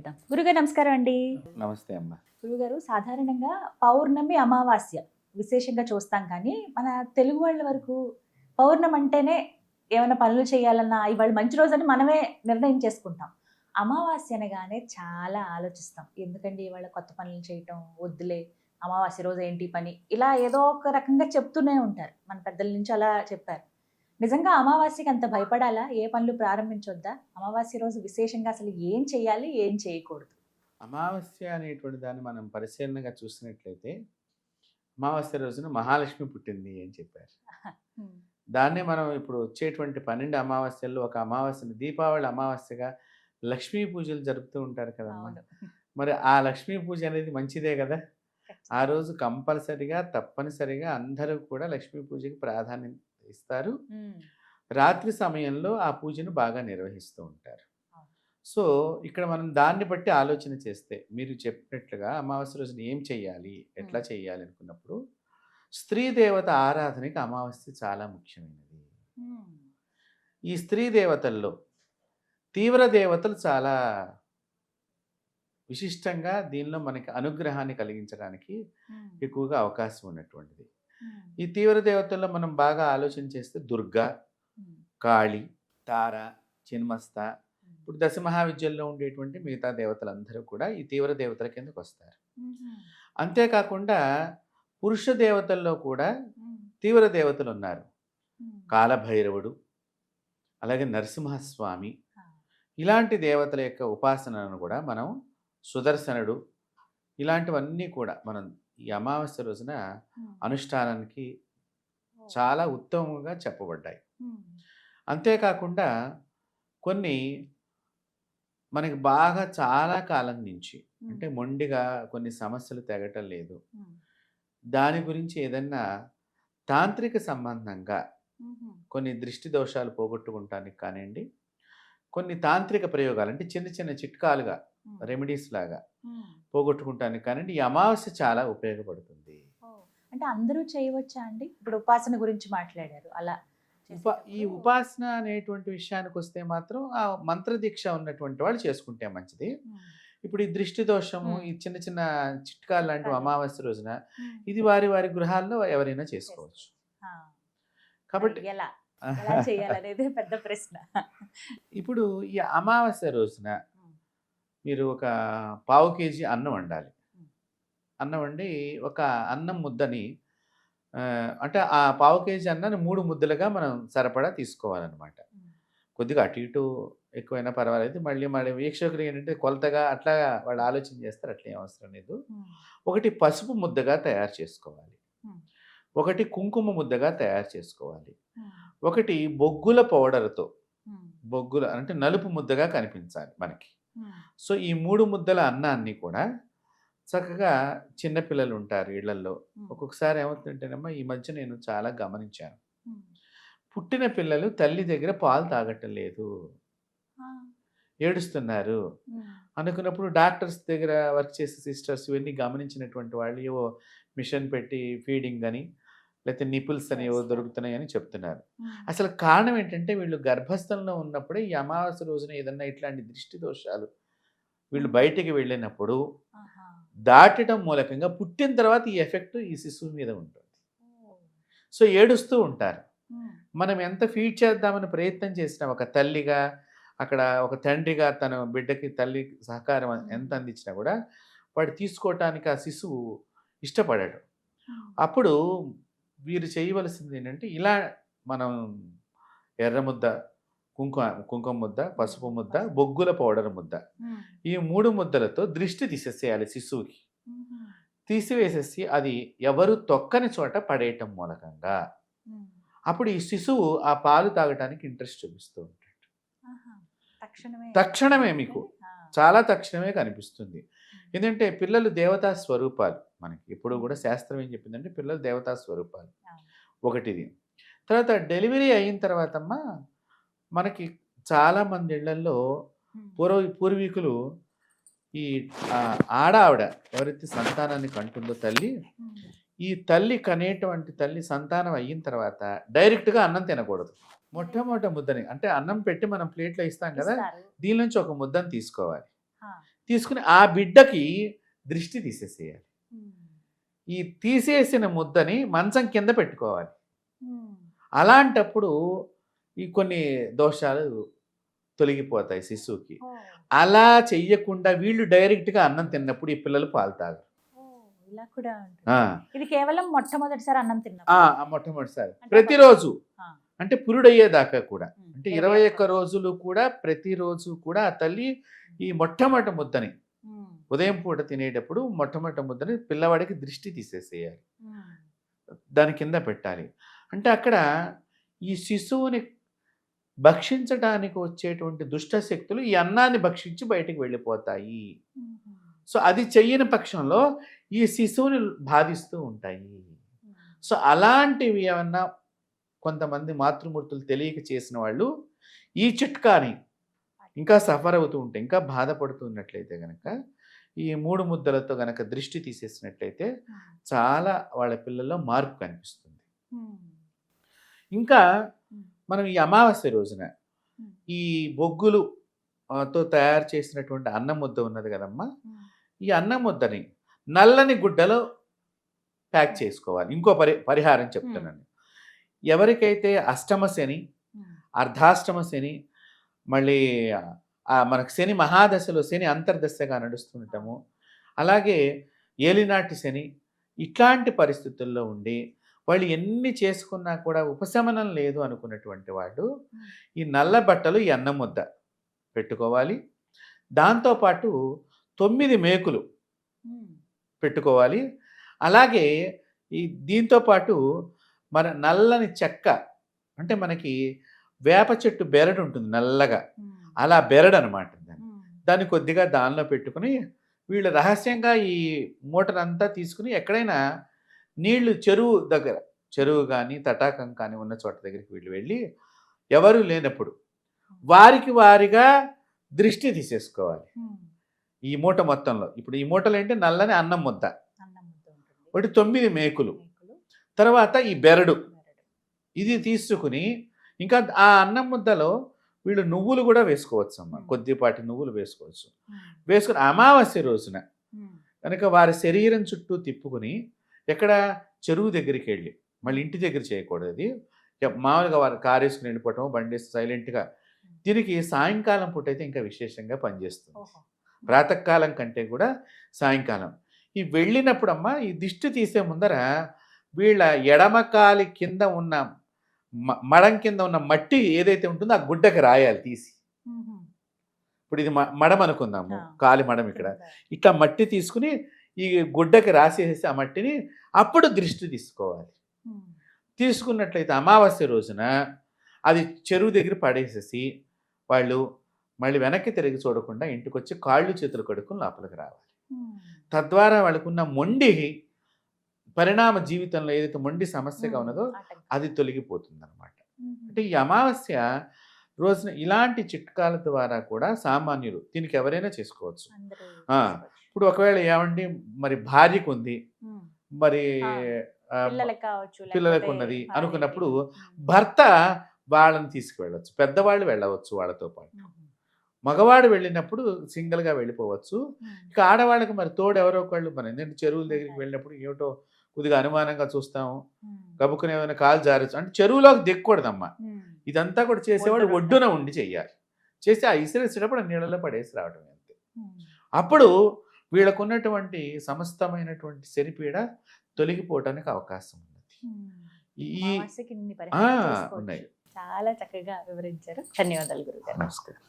గురుగారు నమస్కారం అండి. నమస్తే అమ్మ. గురుగారు సాధారణంగా పౌర్ణమి, అమావాస్య విశేషంగా చూస్తాం కానీ, మన తెలుగు వాళ్ళ వరకు పౌర్ణమి అంటేనే ఏమైనా పనులు చేయాలన్నా, ఇవాళ మంచి రోజని మనమే నిర్ణయం చేసుకుంటాం. అమావాస్య అనగానే చాలా ఆలోచిస్తాం. ఎందుకండి ఇవాళ కొత్త పనులు చేయటం, వద్దులే అమావాస్య రోజు ఏంటి పని, ఇలా ఏదో ఒక రకంగా చెప్తూనే ఉంటారు. మన పెద్దల నుంచి అలా చెప్పారు. నిజంగా అమావాస్యకి అంత భయపడాలా? ఏ పనులు ప్రారంభించొద్దా? అమావాస్య రోజు విశేషంగా అసలు ఏం చేయాలి? ఏం చేయకూడదు? అమావాస్య అనేటువంటి దాన్ని మనం పరిశీలనగా చూసినట్లయితే, అమావాస్య రోజున మహాలక్ష్మి పుట్టింది అని చెప్పారు. హ్మ్. దాన్నే మనం ఇప్పుడు వచ్చేటువంటి 12 అమావాస్యల్లో ఒక అమావాస్యని దీపావళి అమావాస్యగా లక్ష్మీ పూజలు జరుపుతూ ఉంటారు కదమ్మా! అవును. మరి ఆ లక్ష్మీ పూజ అనేది మంచిదే గదా! ఆ ఖచ్చితంగా. రోజు కంపల్సరీగా, తప్పనిసరిగా అందరూ కూడా లక్ష్మీ పూజకి ప్రాధాన్యం ఇస్తారు. హ్మ్. రాత్రి సమయంలో ఆ పూజను బాగా నిర్వహిస్తూ ఉంటారు. అవును. సో, ఇక్కడ మనం దాన్ని బట్టి ఆలోచన చేస్తే, మీరు చెప్పినట్లుగా అమావాస్య రోజున ఏం చెయ్యాలి? హ్మ్. ఎట్లా చెయ్యాలి? అనుకున్నప్పుడు, స్త్రీ దేవత ఆరాధనకి అమావాస్య చాలా ముఖ్యమైనది. హ్మ్. ఈ స్త్రీ దేవతల్లో తీవ్ర దేవతలు చాలా విశిష్టంగా దీనిలో మనకి అనుగ్రహాన్ని కలిగించడానికి హ్మ్. ఎక్కువగా అవకాశం ఉన్నటువంటిది. హ్మ్. ఈ తీవ్ర దేవతల్లో మనం బాగా ఆలోచన చేస్తే దుర్గా, హ్మ్. కాళి, తార, చిన్మస్త, హ్మ్. ఇప్పుడు దశమహావిద్యల్లో ఉండేటువంటి మిగతా దేవతలందరూ కూడా ఈ తీవ్ర దేవతల కిందకొస్తారు. హుహు. అంతేకాకుండా పురుష దేవతల్లో కూడా హ్మ్. తీవ్ర దేవతలున్నారు. హ్మ్. కాలభైరవుడు, అలాగే నరసింహస్వామి, ఆ! ఇలాంటి దేవతల యొక్క ఉపాసనను కూడా మనం సుదర్శనుడు, ఇలాంటివన్నీ కూడా మనం ఈ అమావాస్య రోజున హ్మ్. అనుష్ఠానానికి ఓహ్! చాలా ఉత్తమంగా చెప్పబడ్డాయి. హ్మ్. అంతేకాకుండా కొన్ని మనకి బాగా చాలా కాలం నుంచి హ్మ్. అంటే మొండిగా కొన్ని సమస్యలు తెగటం లేదు. హ్మ్. దాని గురించి ఏదన్నా తాంత్రిక సంబంధంగా హుహు. కొన్ని దృష్టి దోషాలు పోగొట్టుకుంటానికి కానియండి, కొన్ని తాంత్రిక ప్రయోగాలు అంటే చిన్న చిన్న చిట్కాలుగా హ్మ్. రెమెడీస్ లాగా హ్మ్. పోగొట్టుకుంటానికి కానియండి, ఈ అమావాస్య చాలా ఉపయోగపడుతుంది. ఓహ్! అంటే అందరూ చేయవచ్చా అండి? ఇప్పుడు ఉపాసన గురించి మాట్లాడారు. అలా ఈ చేసేటప్పుడు ఉపాసన అనేటువంటి విషయానికొస్తే మాత్రం ఆ మంత్రదీక్ష ఉన్నటువంటి వాళ్ళు చేసుకుంటే మంచిది. హ్మ్. ఇప్పుడు ఈ దృష్టి దోషము, హ్మ్. ఈ చిన్న చిన్న చిట్కాలు లాంటివి చిట్కాలు. అమావాస్య రోజున హ్మ్. ఇది వారి వారి గృహాల్లో ఎవరైనా చేసుకోవచ్చు. చేసుకోవచ్చు. ఆ! మరి కాబట్టి ఎలా? ఎలా చేయాలనేదే పెద్ద ప్రశ్న. ఇప్పుడు ఈ అమావాస్య రోజున హ్మ్. మీరు ఒక పావు కేజీ అన్నం వండాలి. హ్మ్. అన్నం వండి ఒక అన్నం ముద్దని అంటే ఆ పావు కేజీ అన్నాన్ని 3 ముద్దలుగా మనం సరిపడా తీసుకోవాలనమాట. హ్మ్. కొద్దిగా అటు ఇటు ఎక్కువైనా పర్వాలేదు. మళ్ళీ మళ్ళీ వీక్షకులు ఏంటంటే కొలతగా అట్లా వాళ్ళు ఆలోచన చేస్తారు. అట్లేం అవసరం లేదు. హ్మ్. ఒకటి పసుపు ముద్దగా తయారు చేసుకోవాలి. హ్మ్. ఒకటి కుంకుమ ముద్దగా తయారు చేసుకోవాలి. హ్మ్. ఒకటి బొగ్గుల పౌడర్‌తో హ్మ్. బొగ్గుల అంటే నలుపు ముద్దగా కనిపించాలి మనకి. హ్మ్. సో, ఈ 3 ముద్దల అన్నాన్ని కూడా చక్కగా చిన్న పిల్లలుంటారు ఇళ్ళల్లో. హ్మ్. ఒక్కొక్కసారి ఏమవుతుందంటేనమ్మా ఈ మధ్య నేను చాలా గమనించాను. హ్మ్. పుట్టిన పిల్లలు తల్లి దగ్గర పాలు తాగటం లేదు. ఆ! ఏడుస్తున్నారు. హ్మ్. అనుకున్నప్పుడు డాక్టర్స్ దగ్గర వర్క్ చేసే సిస్టర్స్ ఇవన్నీ గమనించినటువంటి వాళ్ళు ఏవో మిషన్ పెట్టి ఫీడింగ్ అని, లేతే నిపుల్స్ అని ఏవో చేస్తారు. దొరుకుతున్నాయని చెప్తున్నారు. హ్మ్. అసలు కారణం ఏంటంటే వీళ్ళు గర్భస్థంలో ఉన్నప్పుడే ఈ అమావాస్య రోజున ఏదన్నా ఇట్లాంటి దృష్టి దోషాలు వీళ్ళు హ్మ్. బయటికి వెళ్ళినప్పుడు ఆహా! దాటడం మూలకంగా పుట్టిన తర్వాత ఈ ఎఫెక్ట్ ఈ శిశువు మీద ఉంటుంది. ఓహ్! సో, ఏడుస్తూ ఉంటారు. హ్మ్. మనం ఎంత ఫీడ్ చేద్దామని ప్రయత్నం చేసినా ఒక తల్లిగా, అక్కడ ఒక తండ్రిగా తన బిడ్డకి తల్లి సహకారం ఎంత హ్మ్. అందించినా గూడా, వాడు తీసుకోవటానికి ఆ శిశువు ఇష్టపడడు. హ్మ్. అప్పుడు వీరు చేయవలసిందేంటంటే, ఇలా మనం ఎర్ర ముద్ద, కుంకుమ ముద్ద, హ్మ్. పసుపు ముద్ద, పసుపు. బొగ్గుల పౌడర్ ముద్ద. హ్మ్. ఈ 3 ముద్దలతో దృష్టి తీసేసేయాలి శిశువుకి. హుహు. తీసివేసేసి అది ఎవరు తొక్కని చోట పడేయటం మూలకంగా. హ్మ్. అప్పుడు ఈ శిశువు ఆ పాలు తాగటానికి ఇంట్రెస్ట్ చూపిస్తూ ఉంటాడు. ఆహా! తక్షణమే తక్షణమే మీకు. కనిపిస్తది. ఆ! చాలా తక్షణమే కనిపిస్తుంది. హ్మ్. ఎందుకంటే పిల్లలు దేవతా స్వరూపాలు. మనకి ఎప్పుడు హ్మ్. గూడా శాస్త్రం ఏం చెప్పిందంటే పిల్లలు దేవతా స్వరూపాలు. అవును. ఒకటిది. తర్వాత డెలివరీ అయిన తర్వాతమ్మా మనకి చాలామంది ఇళ్లల్లో హ్మ్. పూర్వీకులు ఈ ఆడావిడ ఎవరైతే సంతానాన్ని కంటుందో తల్లి, హ్మ్. ఈ తల్లి కనేటువంటి తల్లి సంతానం అయిన తర్వాత డైరెక్ట్‌గా అన్నం తినకూడదు. మొట్టమొదట ముద్దని అంటే అన్నం పెట్టి మనం ప్లేట్‌లో ఇస్తాం గదా! ఇస్తారు. దీనిలోంచి ఒక ముద్దని తీసుకోవాలి. ఆ! తీసుకుని ఆ బిడ్డకి దృష్టి తీసేసేయాలి. ఈ తీసేసిన ముద్దని మంచం కింద పెట్టుకోవాలి. అలాంటప్పుడు ఈ కొన్ని దోషాలు తొలగిపోతాయి శిశువుకి. అలా చెయ్యకుండా వీళ్ళు డైరెక్ట్గా అన్నం తిన్నప్పుడు ఈ పిల్లలు పాలు తాగరు. ఇలా కూడా ఉంటుంది. ఆ, ఇది కేవలం మొట్టమొదటిసారి అన్నం ఆ, తిన్నా ఆ మొట్టమొదటిసారి ప్రతిరోజు అంటే పురుడయ్యేదాకా కూడా అంటే 21 రోజులు కూడా ప్రతిరోజు కూడా ఆ తల్లి ఈ మొట్టమొదటి ముద్దని ఉదయం పూట తినేటప్పుడు మొట్టమొదటి ముద్దని పిల్లవాడికి దృష్టి తీసేసేయాలి, దాని కింద పెట్టాలి. అంటే అక్కడ ఈ శిశువుని భక్షించడానికి వచ్చేటువంటి దుష్ట శక్తులు ఈ అన్నాన్ని భక్షించి బయటికి వెళ్ళిపోతాయి. సో అది చెయ్యని పక్షంలో ఈ శిశువుని బాధిస్తూ ఉంటాయి. సో అలాంటివి ఏమన్నా కొంతమంది మాతృమూర్తులు తెలియక చేసిన వాళ్ళు ఈ చిట్కాని ఇంకా సఫర్ అవుతూ ఉంటే, ఇంకా బాధపడుతున్నట్లయితే కనుక ఈ 3 ముద్దలతో కనుక దృష్టి తీసేసినట్లయితే చాలా వాళ్ళ పిల్లల్లో మార్పు కనిపిస్తుంది. ఇంకా మనం ఈ అమావాస్య రోజున ఈ బొగ్గులు తో తయారు చేసినటువంటి అన్నం ముద్ద ఉన్నది కదమ్మా, ఈ అన్నం ముద్దని నల్లని గుడ్డలో ప్యాక్ చేసుకోవాలి. ఇంకో పరిహారం చెప్తున్నాను. ఎవరికైతే అష్టమ శని, అర్ధాష్టమ శని, మళ్ళీ మనకు శని మహాదశలో శని అంతర్దశగా నడుస్తుంటాము, అలాగే ఏలినాటి శని, ఇట్లాంటి పరిస్థితుల్లో ఉండి వాళ్ళు ఎన్ని చేసుకున్నా కూడా ఉపశమనం లేదు అనుకున్నటువంటి వాళ్ళు ఈ నల్ల బట్టలు ఈ అన్నం ముద్ద పెట్టుకోవాలి. దాంతోపాటు 9 మేకులు పెట్టుకోవాలి. అలాగే ఈ దీంతోపాటు మన నల్లని చెక్క అంటే మనకి వేప చెట్టు బెరడు ఉంటుంది నల్లగా, అలా బెరడు అనమాట. దాన్ని కొద్దిగా దానిలో పెట్టుకుని వీళ్ళు రహస్యంగా ఈ మూటనంతా తీసుకుని ఎక్కడైనా నీళ్లు చెరువు దగ్గర, చెరువు కానీ తటాకం కానీ ఉన్న చోట దగ్గరికి వీళ్ళు వెళ్ళి ఎవరు లేనప్పుడు వారికి వారిగా దృష్టి తీసేసుకోవాలి ఈ మూట మొత్తంలో. ఇప్పుడు ఈ మూటలు ఏంటి, నల్లని అన్నం ముద్ద ఒకటి, 9 మేకులు, తర్వాత ఈ బెరడు, ఇది తీసుకుని ఇంకా ఆ అన్నం ముద్దలో వీళ్ళు నువ్వులు కూడా వేసుకోవచ్చు అమ్మ, కొద్దిపాటి నువ్వులు వేసుకోవచ్చు. వేసుకుని అమావాస్య రోజున కనుక వారి శరీరం చుట్టూ తిప్పుకుని ఎక్కడ చెరువు దగ్గరికి వెళ్ళి, మళ్ళీ ఇంటి దగ్గర చేయకూడదు, అది మామూలుగా వారు కారు వేసుకుని వెళ్ళిపోవటం, బండి వేసి సైలెంట్గా. దీనికి సాయంకాలం పూట అయితే ఇంకా విశేషంగా పనిచేస్తుంది, ప్రాతకాలం కంటే కూడా సాయంకాలం. ఈ వెళ్ళినప్పుడు అమ్మ ఈ దిష్టి తీసే ముందర వీళ్ళ ఎడమకాలి కింద ఉన్న మడం కింద ఉన్న మట్టి ఏదైతే ఉంటుందో ఆ గుడ్డకి రాయాలి తీసి. ఇప్పుడు ఇది మడం అనుకుందాము, కాలి మడం, ఇక్కడ ఇట్లా మట్టి తీసుకుని ఈ గుడ్డకి రాసేసి ఆ మట్టిని అప్పుడు దృష్టి తీసుకోవాలి. తీసుకున్నట్లయితే అమావాస్య రోజున అది చెరువు దగ్గర పడేసేసి వాళ్ళు మళ్ళీ వెనక్కి తిరిగి చూడకుండా ఇంటికి వచ్చి కాళ్ళు చేతులు కడుక్కుని లోపలికి రావాలి. తద్వారా వాళ్ళకున్న మొండి పరిణామ జీవితంలో ఏదైతే మొండి సమస్యగా ఉన్నదో అది తొలగిపోతుంది అనమాట. అంటే ఈ అమావాస్య రోజున ఇలాంటి చిట్కాల ద్వారా కూడా సామాన్యులు దీనికి ఎవరైనా చేసుకోవచ్చు. ఇప్పుడు ఒకవేళ ఏమండి మరి భార్యకు ఉంది, మరి పిల్లలకు ఉన్నది అనుకున్నప్పుడు భర్త వాళ్ళని తీసుకువెళ్ళవచ్చు, పెద్దవాళ్ళు వెళ్ళవచ్చు వాళ్ళతో పాటు. మగవాడు వెళ్ళినప్పుడు సింగిల్గా వెళ్ళిపోవచ్చు. ఇక ఆడవాళ్ళకి మరి తోడు ఎవరో ఒకళ్ళు, మన ఎందుకంటే చెరువుల దగ్గరికి వెళ్ళినప్పుడు ఏమిటో కొద్దిగా అనుమానంగా చూస్తాము, గబుక్కునే ఏమైనా కాలు జారచ్చు అంటే చెరువులోకి దిక్కకూడదమ్మా. ఇదంతా కూడా చేసేవాడు ఒడ్డున ఉండి చెయ్యాలి. చేసి ఆ ఇసిరేసేటప్పుడు నీళ్ళలో పడేసి రావడం అంతే. అప్పుడు వీళ్ళకున్నటువంటి సమస్తమైనటువంటి శరీపీడ తొలగిపోవటానికి అవకాశం ఉన్నది. ఉన్నాయి. చాలా చక్కగా వివరించారు. ధన్యవాదాలు గురుగారు. నమస్కారం.